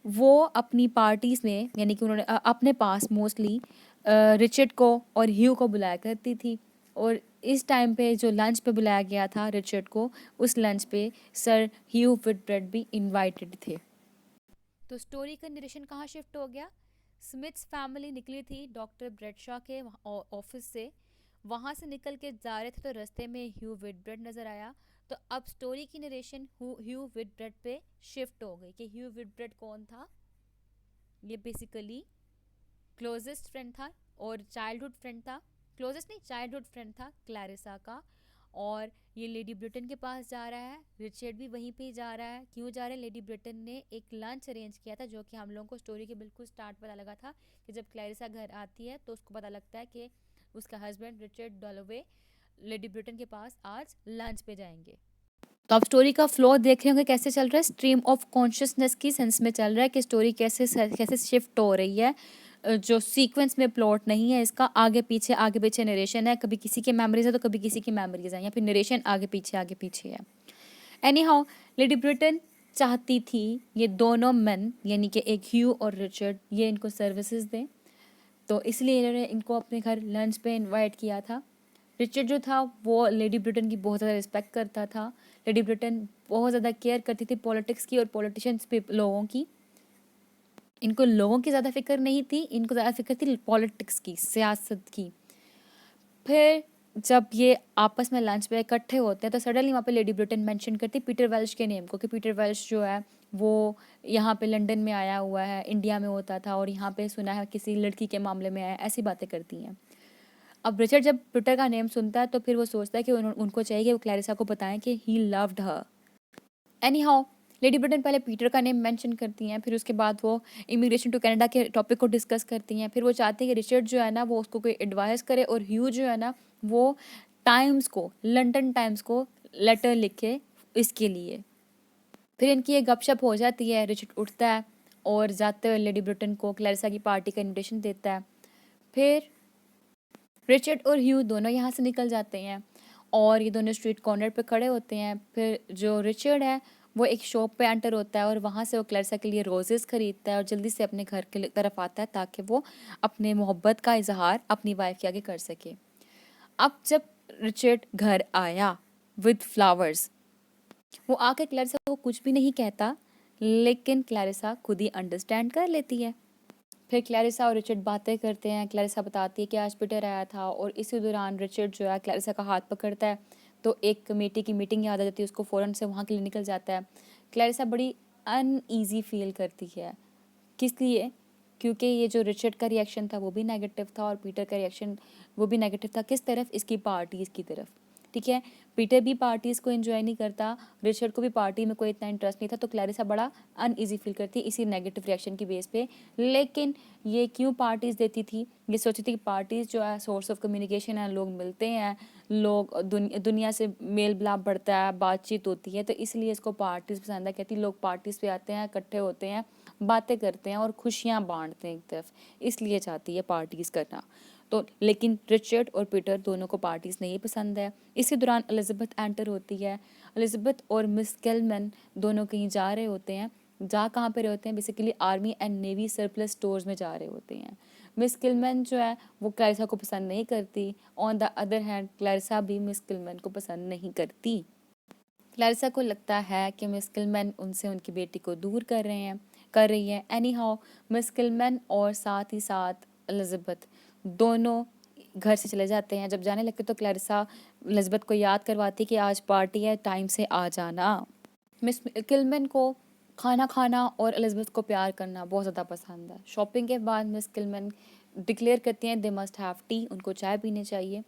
वो अपनी पार्टीज़ में यानी कि उन्होंने अपने पास मोस्टली रिचर्ड को और ह्यू को बुलाया करती थी। और इस टाइम पे जो लंच पे बुलाया गया था रिचर्ड को, उस लंच पे सर ह्यू विडब्रेड भी इनवाइटेड थे। तो स्टोरी का नरेशन कहाँ शिफ्ट हो गया, स्मिथ्स फैमिली निकली थी डॉक्टर ब्रेडशॉ के ऑफिस से, वहाँ से निकल के जा रहे थे तो रास्ते में ह्यू विडब्रेड नज़र आया। तो अब स्टोरी की नरेशन ह्यू विडब्रेड पे शिफ्ट हो गई कि ह्यू विडब्रेड कौन था। ये बेसिकली क्लोजेस्ट फ्रेंड था और चाइल्डहुड फ्रेंड था, क्लोजेस्ट नहीं चाइल्डहुड फ्रेंड था क्लैरिसा का। और ये लेडी ब्रिटेन के पास जा रहा है, रिचर्ड भी वहीं पे ही जा रहा है। क्यों जा रहा है? लेडी ब्रिटेन ने एक लंच अरेंज किया था, जो कि हम लोगों को स्टोरी के बिल्कुल स्टार्ट पता लगा था कि जब क्लैरिसा घर आती है तो उसको पता लगता है कि उसका हस्बैंड रिचर्ड डॉलोवे लेडी ब्रिटेन के पास आज लंच पे जाएंगे। तो आप स्टोरी का फ्लो देख रहे होंगे कैसे चल रहा है, स्ट्रीम ऑफ कॉन्शियसनेस की सेंस में चल रहा है कि स्टोरी कैसे कैसे शिफ्ट हो रही है। जो सीक्वेंस में प्लॉट नहीं है इसका, आगे पीछे नरेशन है, कभी किसी की मेमोरीज है तो कभी किसी की मेमोरीज है, या फिर नरेशन आगे पीछे है। एनी हाउ, लेडी ब्रिटेन चाहती थी ये दोनों मेन यानी कि एक ह्यू और रिचर्ड ये इनको सर्विसेज दें, तो इसलिए इन्होंने इनको अपने घर लंच पे इनवाइट किया था। रिचर्ड जो था वो लेडी ब्रिटेन की बहुत ज़्यादा रिस्पेक्ट करता था। लेडी ब्रिटेन बहुत ज़्यादा केयर करती थी पॉलिटिक्स की और पॉलिटिशियंस पे लोगों की। इनको लोगों की ज़्यादा फिक्र नहीं थी, इनको ज़्यादा फिक्र थी पॉलिटिक्स की, सियासत की। फिर जब ये आपस में लंच पे इकट्ठे होते हैं तो सडनली वहाँ पे लेडी ब्रिटेन मेंशन करती पीटर वेल्श के नेम को कि पीटर वेल्श जो है वो यहाँ पे लंदन में आया हुआ है, इंडिया में होता था और यहाँ पे सुना है किसी लड़की के मामले में आया, ऐसी बातें करती हैं। अब रिचर्ड जब पीटर का नेम सुनता है तो फिर वो सोचता है कि उनको चाहिए कि वो क्लैरिसा को बताएं कि he loved her. Any how, lady Britain पहले पीटर का नेम मेंशन करती हैं, फिर उसके बाद वो इमिग्रेशन टू कनाडा के टॉपिक को डिस्कस करती हैं। फिर वो चाहती है कि रिचर्ड जो है ना वो उसको कोई एडवाइस करे और ह्यू जो है ना वो टाइम्स को, लंदन टाइम्स को लेटर लिखे इसके लिए। फिर इनकी एक गपशप हो जाती है, रिचर्ड उठता है और जाते हुए लेडी ब्रिटेन को क्लैरिसा की पार्टी का इन्विटेशन देता है। फिर रिचर्ड और ह्यू दोनों यहाँ से निकल जाते हैं और ये दोनों स्ट्रीट कॉर्नर पे खड़े होते हैं। फिर जो रिचर्ड है वो एक शॉप पे एंटर होता है और वहाँ से वो क्लैरिसा के लिए रोजेस खरीदता है और जल्दी से अपने घर के तरफ आता है ताकि वो अपने मोहब्बत का इजहार अपनी वाइफ के आगे कर सके। अब जब रिचर्ड घर आया विद फ्लावर्स, वो आके क्लैरिसा को कुछ भी नहीं कहता, लेकिन क्लैरिसा खुद ही अंडरस्टैंड कर लेती है। फिर क्लैरिसा और रिचर्ड बातें करते हैं। क्लैरिसा बताती है कि आज पीटर आया था और इसी दौरान रिचर्ड जो है क्लैरिसा का हाथ पकड़ता है तो एक कमेटी की मीटिंग याद आ जाती है उसको, फ़ौरन से वहाँ के लिए निकल जाता है। क्लैरिसा बड़ी अनईजी फील करती है। किस लिए? क्योंकि ये जो रिचर्ड का रिएक्शन था वो भी नेगेटिव था और पीटर का रिएक्शन वो भी नेगेटिव था। किस तरफ? इसकी पार्टीज़ की तरफ। ठीक है, पीटर भी पार्टीज़ को एंजॉय नहीं करता, रिचर्ड को भी पार्टी में कोई इतना इंटरेस्ट नहीं था, तो क्लैरिसा बड़ा अनईजी फील करती इसी नेगेटिव रिएक्शन की बेस पे। लेकिन ये क्यों पार्टीज़ देती थी? ये सोचती थी कि पार्टीज़ जो है सोर्स ऑफ कम्युनिकेशन है, लोग मिलते हैं, लोग दुनिया से मेल मिलाप बढ़ता है, बातचीत होती है, तो इसलिए इसको पार्टीज़ पसंद है। कहती लोग पार्टीज़ पे आते हैं, इकट्ठे होते हैं, बातें करते हैं और खुशियाँ बांटते हैं एक तरफ, इसलिए चाहती है पार्टीज़ करना। तो लेकिन रिचर्ड और पीटर दोनों को पार्टीज़ नहीं पसंद है। इसी दौरान एलिज़ाबेथ एंटर होती है। एलिज़ाबेथ और मिस केलमैन दोनों कहीं जा रहे होते हैं। जा कहाँ पे रहे होते हैं? Basically army and navy surplus stores में जा रहे होते हैं। मिस किलमैन जो है वो क्लैरिसा को पसंद नहीं करती। On the other hand Clarissa भी मिस किलमैन को पसंद नहीं करती। क्लैरिसा को लगता है कि मिस किलमैन उनसे उनकी बेटी को दूर कर रही है। एनी हाउ, मिस किलमैन और साथ ही साथ एलिज़ाबेथ दोनों घर से चले जाते हैं। जब जाने लगते तो क्लैरिसा एलिज़ाबेथ को याद करवाती कि आज पार्टी है, टाइम से आ जाना। मिस किलमैन को खाना खाना और एलिज़ाबेथ को प्यार करना बहुत ज़्यादा पसंद है। शॉपिंग के बाद मिस किलमैन डिक्लेयर करती हैं दे मस्ट हैव टी, उनको चाय पीनी चाहिए।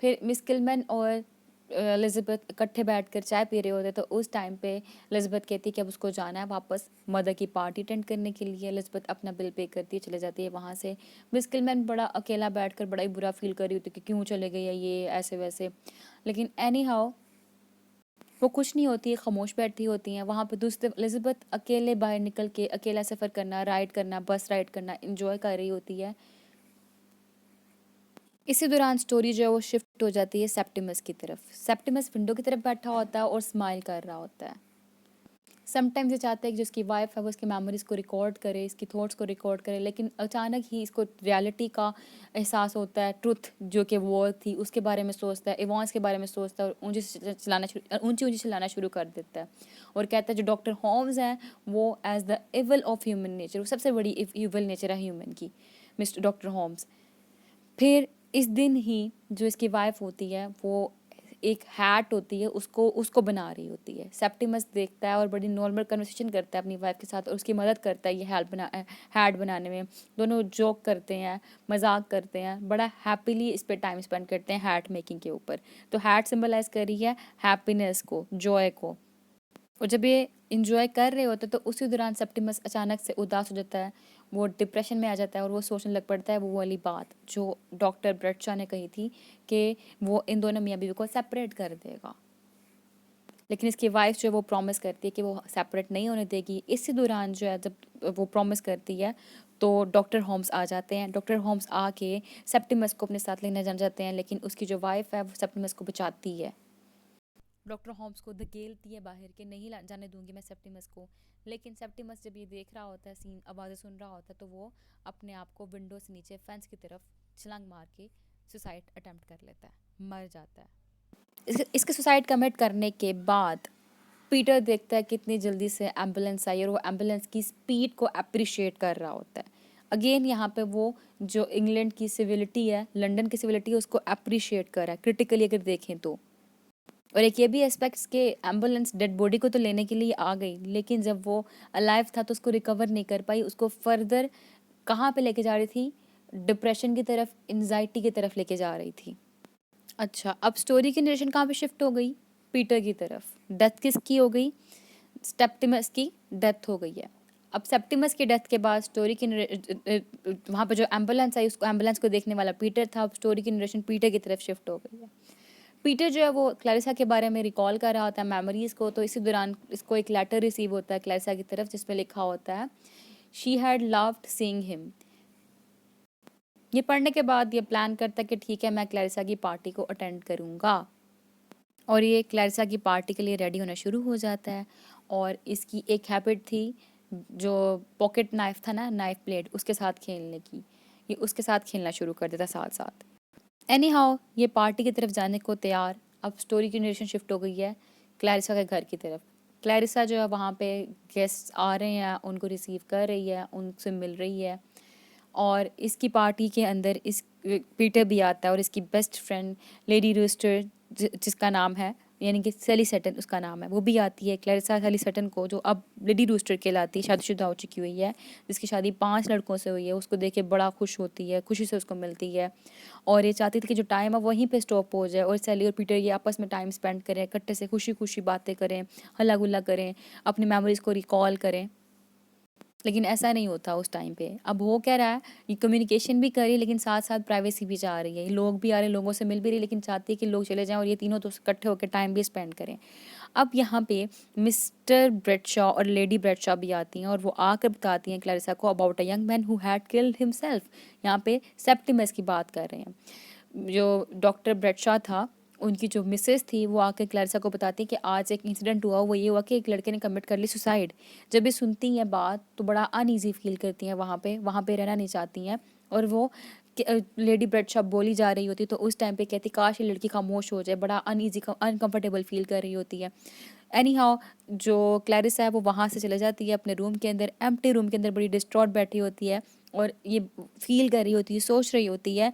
फिर मिस किलमैन और एलिज़ाबेथ इकट्ठे बैठकर चाय पी रहे होते तो उस टाइम पे एलिज़ाबेथ कहती है कि अब उसको जाना है वापस मदर की पार्टी अटेंड करने के लिए। एलिज़ाबेथ अपना बिल पे करती है, चले जाती है वहाँ से। मिस किलमैन बड़ा अकेला बैठकर बड़ा ही बुरा फील कर रही होती है कि क्यों चले गई है ये, ऐसे वैसे। लेकिन एनी हाउ वो कुछ नहीं होती है, खामोश बैठी होती हैं वहाँ पे। दूसरे एलिज़ाबेथ अकेले बाहर निकल के अकेला सफ़र करना, राइड करना, बस राइड करना इंजॉय कर रही होती है। इसी दौरान स्टोरी जो है वो शिफ्ट हो जाती है सेप्टिमस की तरफ। सेप्टिमस विंडो की तरफ बैठा होता है और स्माइल कर रहा होता है। समटाइम्स ये चाहता है कि जो इसकी वाइफ है वो इसकी मेमोरीज़ को रिकॉर्ड करे, इसकी थॉट्स को रिकॉर्ड करे, लेकिन अचानक ही इसको रियलिटी का एहसास होता है। ट्रुथ जो कि वॉर थी उसके बारे में सोचता है, इवॉन्स के बारे में सोचता है और ऊंची ऊंची चलाना शुरू कर देता है और कहता है जो डॉक्टर होम्स हैं वो as the evil of human nature, वो सबसे बड़ी इवल नेचर है ह्यूमन की, मिस्टर डॉक्टर होम्स। फिर इस दिन ही जो इसकी वाइफ होती है वो एक हैट होती है उसको उसको बना रही होती है। सेप्टिमस देखता है और बड़ी नॉर्मल कन्वर्सेशन करता है अपनी वाइफ के साथ और उसकी मदद करता है ये हैट बनाने में। दोनों जोक करते हैं, मजाक करते हैं, बड़ा हैप्पीली इस पे टाइम स्पेंड करते हैं हैट मेकिंग के ऊपर। तो हैट सिंबलाइज कर रही है हैप्पीनेस को, जॉय को। और जब ये इंजॉय कर रहे होते तो उसी दौरान सेप्टिमस अचानक से उदास हो जाता है, वो डिप्रेशन में आ जाता है और वो सोचने लग पड़ता है वो वाली बात जो डॉक्टर ब्रेडशॉ ने कही थी कि वो इन दोनों मियाँ बीवी को सेपरेट कर देगा। लेकिन इसकी वाइफ जो है वो प्रॉमिस करती है कि वो सेपरेट नहीं होने देगी। इसी दौरान जो है जब वो प्रॉमिस करती है तो डॉक्टर होम्स आ जाते हैं। डॉक्टर होम्स आके सेप्टिमस को अपने साथ लेने जान जाते हैं, लेकिन उसकी जो वाइफ है वो सेप्टिमस को बचाती है। डॉक्टर होम्स को धकेलती है बाहर के, नहीं जाने दूंगी मैं सेप्टिमस को। लेकिन सेप्टिमस जब ये देख रहा होता है सीन, आवाज़ें सुन रहा होता है, तो वो अपने आप को विंडो से नीचे फेंस की तरफ छलांग मार के सुसाइड अटेम्प्ट कर लेता है, मर जाता है। इसके सुसाइड कमिट करने के बाद पीटर देखता है कितनी जल्दी से एम्बुलेंस आई और वो एम्बुलेंस की स्पीड को अप्रिशिएट कर रहा होता है। अगेन यहाँ पे वो जो इंग्लैंड की सिविलिटी है, लंदन की सिविलिटी है, उसको अप्रिशिएट कर रहा है क्रिटिकली अगर देखें तो। और एक ये भी एस्पेक्ट्स के एम्बुलेंस डेड बॉडी को तो लेने के लिए आ गई, लेकिन जब वो अलाइव था तो उसको रिकवर नहीं कर पाई। उसको फर्दर कहाँ पे लेके जा रही थी? डिप्रेशन की तरफ, एंजाइटी की तरफ लेके जा रही थी। अच्छा, अब स्टोरी की नरेशन कहाँ पे शिफ्ट हो गई? पीटर की तरफ। डेथ किसकी हो गई? सेप्टिमस की डेथ हो गई है। अब सेप्टिमस की डेथ के बाद स्टोरी की वहाँ पे जो एम्बुलेंस आई, उसको एम्बुलेंस को देखने वाला पीटर था। अब स्टोरी की नरेशन पीटर की तरफ शिफ्ट हो गई है। पीटर जो है वो क्लैरिसा के बारे में रिकॉल कर रहा होता है मेमोरीज को। तो इसी दौरान इसको एक लेटर रिसीव होता है क्लैरिसा की तरफ जिसमें लिखा होता है she had loved seeing him. ये पढ़ने के बाद ये प्लान करता है कि ठीक है मैं क्लैरिसा की पार्टी को अटेंड करूँगा, और ये क्लैरिसा की पार्टी के लिए रेडी होना शुरू हो जाता है। और इसकी एक हैबिट थी जो पॉकेट नाइफ था ना, नाइफ ब्लेड, उसके साथ खेलने की। ये उसके साथ खेलना शुरू कर देता साथ साथ। एनी हाउ ये पार्टी की तरफ जाने को तैयार। अब स्टोरी की नरेशन शिफ्ट हो गई है क्लैरिसा के घर की तरफ। क्लैरिसा जो है वहाँ पे गेस्ट आ रहे हैं, उनको रिसीव कर रही है, उनसे मिल रही है। और इसकी पार्टी के अंदर इस पीटर भी आता है और इसकी बेस्ट फ्रेंड लेडी रूस्टर जिसका नाम है, यानी कि सेली सटन उसका नाम है, वो भी आती है। क्लैरिसा सेली सटन को, जो अब लेडी रूस्टर कहलाती है, शादीशुदा हो चुकी हुई है, जिसकी शादी 5 लड़कों से हुई है, उसको देख के बड़ा खुश होती है, खुशी से उसको मिलती है। और ये चाहती थी कि जो टाइम है वहीं पे स्टॉप हो जाए और सेली और पीटर ये आपस में टाइम स्पेंड करें, इकट्ठे से खुशी खुशी बातें करें, हल्ला गुल्ला करें, अपनी मेमोरीज को रिकॉल करें। लेकिन ऐसा नहीं होता उस टाइम पे। अब हो क्या रहा है, ये कम्युनिकेशन भी कर रही है लेकिन साथ साथ प्राइवेसी भी चाह रही है। लोग भी आ रहे हैं, लोगों से मिल भी रही है, लेकिन चाहती है कि लोग चले जाएं और ये तीनों तो इकट्ठे होकर टाइम भी स्पेंड करें। अब यहाँ पे मिस्टर ब्रेडशॉ और लेडी ब्रेडशॉ भी आती हैं और वो आकर बताती हैं क्लैरिसा को about a young man who had killed himself. यहाँ पे सेप्टिमस की बात कर रहे हैं। जो डॉक्टर ब्रेडशॉ था, उनकी जो मिसेस थी, वो आकर क्लैरिसा को बताती है कि आज एक इंसिडेंट हुआ। वो ये हुआ कि एक लड़के ने कमिट कर ली सुसाइड। जब ये सुनती हैं बात तो बड़ा अनईजी फील करती हैं, वहाँ पे रहना नहीं चाहती हैं। और वो लेडी ब्रेडशॉ बोली जा रही होती तो उस टाइम पे कहती काश ये लड़की खामोश हो जाए, बड़ा अनईजी अनकंफर्टेबल फील कर रही होती है। एनी हाउ जो क्लैरिसा है वो वहाँ से चले जाती है अपने रूम के अंदर, एम्प्टी रूम के अंदर बड़ी डिस्ट्रॉट बैठी होती है और ये फील कर रही होती है, सोच रही होती है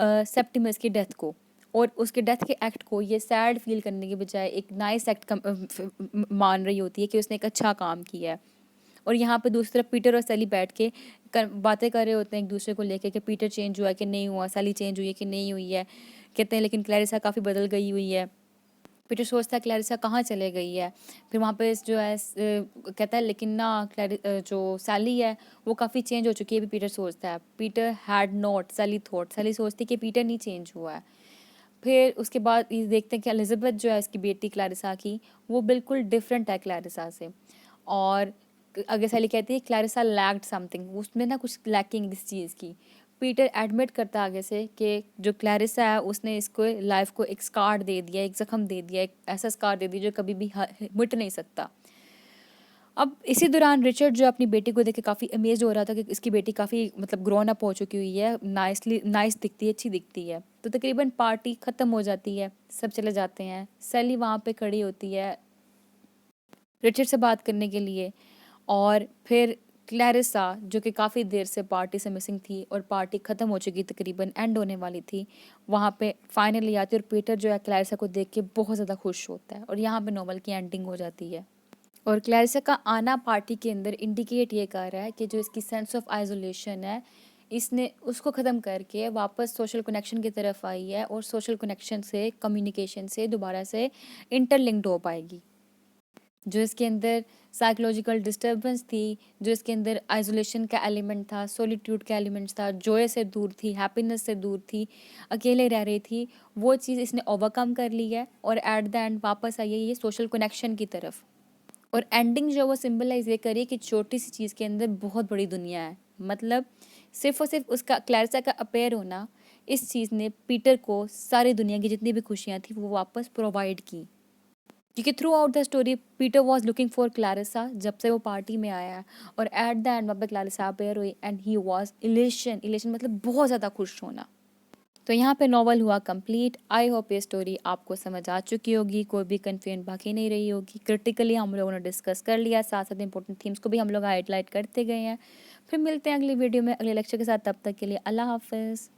सेप्टिमस की डेथ को। और उसके डेथ के एक्ट को ये सैड फील करने के बजाय एक नाइस एक्ट मान रही होती है कि उसने एक अच्छा काम किया है। और यहाँ पे दूसरी तरफ पीटर और सैली बैठ के बातें कर रहे होते हैं एक दूसरे को लेके कि पीटर चेंज हुआ है कि नहीं हुआ, सैली चेंज हुई है कि नहीं हुई है। कहते हैं लेकिन क्लैरिसा काफ़ी बदल गई हुई है। पीटर सोचता है क्लैरिसा कहाँ चले गई है। फिर वहाँ पे जो है कहता है लेकिन ना जो सैली है वो काफ़ी चेंज हो चुकी है। भी पीटर सोचता है, Peter had not, Sally thought, Sally सोचती है कि पीटर नहीं चेंज हुआ है। फिर उसके बाद ये देखते हैं कि एलिजाबेथ जो है इसकी बेटी क्लैरिसा की, वो बिल्कुल डिफरेंट है क्लैरिसा से। और आगे सैली कहती है क्लैरिसा लैक्ड समथिंग, उसमें ना कुछ लैकिंग इस चीज़ की। पीटर एडमिट करता आगे से कि जो क्लैरिसा है उसने इसको लाइफ को एक स्कार दे दिया, एक जख्म दे दिया, एक ऐसा स्कार दे दिया जो कभी भी मिट नहीं सकता। अब इसी दौरान रिचर्ड जो अपनी बेटी को देख के काफ़ी अमेज हो रहा था कि इसकी बेटी काफ़ी मतलब ग्रोन अप हो चुकी हुई है, नाइस दिखती है, अच्छी दिखती है। तो तकरीबन पार्टी ख़त्म हो जाती है, सब चले जाते हैं। सैली वहाँ पे खड़ी होती है रिचर्ड से बात करने के लिए। और फिर क्लैरिसा जो कि काफ़ी देर से पार्टी से मिसिंग थी और पार्टी ख़त्म हो चुकी तकरीबन एंड होने वाली थी, वहाँ पे फाइनली आती है और पीटर जो है क्लैरिसा को देख के बहुत ज़्यादा खुश होता है और यहाँ पे नॉवल की एंडिंग हो जाती है। और क्लैरिसा का आना पार्टी के अंदर इंडिकेट ये कर रहा है कि जो इसकी सेंस ऑफ आइसोलेशन है, इसने उसको ख़त्म करके वापस सोशल कनेक्शन की तरफ आई है और सोशल कनेक्शन से, कम्युनिकेशन से दोबारा से इंटरलिंक्ड हो पाएगी। जो इसके अंदर साइकोलॉजिकल डिस्टर्बेंस थी, जो इसके अंदर आइसोलेशन का एलिमेंट था, सॉलिट्यूड का एलिमेंट था, जॉय से दूर थी, हैप्पीनेस से दूर थी, अकेले रह रही थी, वो चीज़ इसने ओवरकम कर ली है और एट द एंड वापस आई है ये सोशल कनेक्शन की तरफ। और एंडिंग जो वो सिंबलाइज ये करिए कि छोटी सी चीज़ के अंदर बहुत बड़ी दुनिया है। मतलब सिर्फ और सिर्फ उसका क्लैरिसा का अपेयर होना, इस चीज़ ने पीटर को सारी दुनिया की जितनी भी खुशियाँ थी वो वापस प्रोवाइड की। क्योंकि through out the story Peter was looking for Clarissa जब से वो पार्टी में आया है और एट द एंड वहाँ पे क्लैरिसा अपेयर हुई and he was elation. Elation मतलब बहुत ज़्यादा खुश होना। तो यहाँ पे नॉवल हुआ कंप्लीट। आई होप ये स्टोरी आपको समझ आ चुकी होगी, कोई भी कन्फ्यूजन बाकी नहीं रही होगी। क्रिटिकली हम लोगों ने डिस्कस कर लिया, साथ साथ इंपॉर्टेंट थीम्स को भी हम लोग हाईलाइट करते गए हैं। फिर मिलते हैं अगली वीडियो में अगले लेक्चर के साथ, तब तक के लिए अल्लाह हाफिज़।